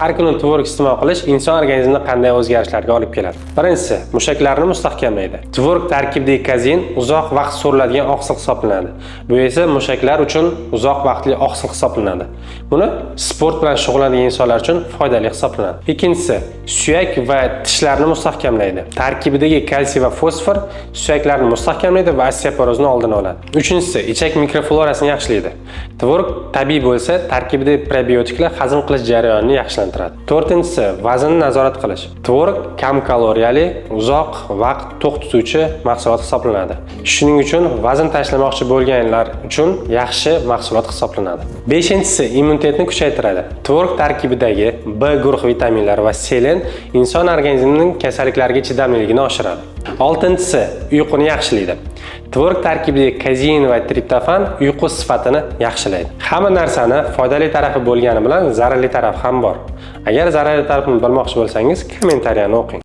Har kuni tvorog iste'mol qilish inson organizmida qanday o'zgarishlarga olib keladi? Birinchisi, mushaklarni mustahkamlaydi. Tvorog tarkibidagi kazein uzoq vaqt so'riladigan oqsil hisoblanadi. Bu esa mushaklar uchun uzoq vaqtli oqsil hisoblanadi. Buni sport bilan shug'ullanadigan insonlar uchun foydali hisoblanadi. Ikkinchisi, suyak va tishlarni mustahkamlaydi. Tarkibidagi kalsiy va fosfor suyaklarni mustahkamlaydi va osteoporozni oldini oladi. Uchinchisi, ichak mikroflorasini yaxshilaydi. Tvorog tabiiy bo'lsa, tarkibidagi probiotiklar hazm qilish jarayonini yaxshilantiradi. To'rtinchisi, vaznni nazorat qilish. Tvorog kam kaloriyali, uzoq vaqt to'q tutuvchi mahsulot hisoblanadi. Shuning uchun vazn tashlamoqchi bo'lganlar uchun yaxshi mahsulot hisoblanadi. Beshinchisi, immunitetni kuchaytiradi. Tvorog tarkibidagi B guruh vitaminlari va selen inson organizmining kasalliklarga chidamliligini oshiradi. Oltinchisi, uyquni yaxshilaydi. Tvorog tarkibidagi kazein va triptofan uyqu sifatini yaxshilaydi. Hamma narsani foydali tarafi bo'lgani bilan zararli tarafi ham bor. Agar zararli tarafini bilmoqchi bo'lsangiz, kommentariyani o'qing.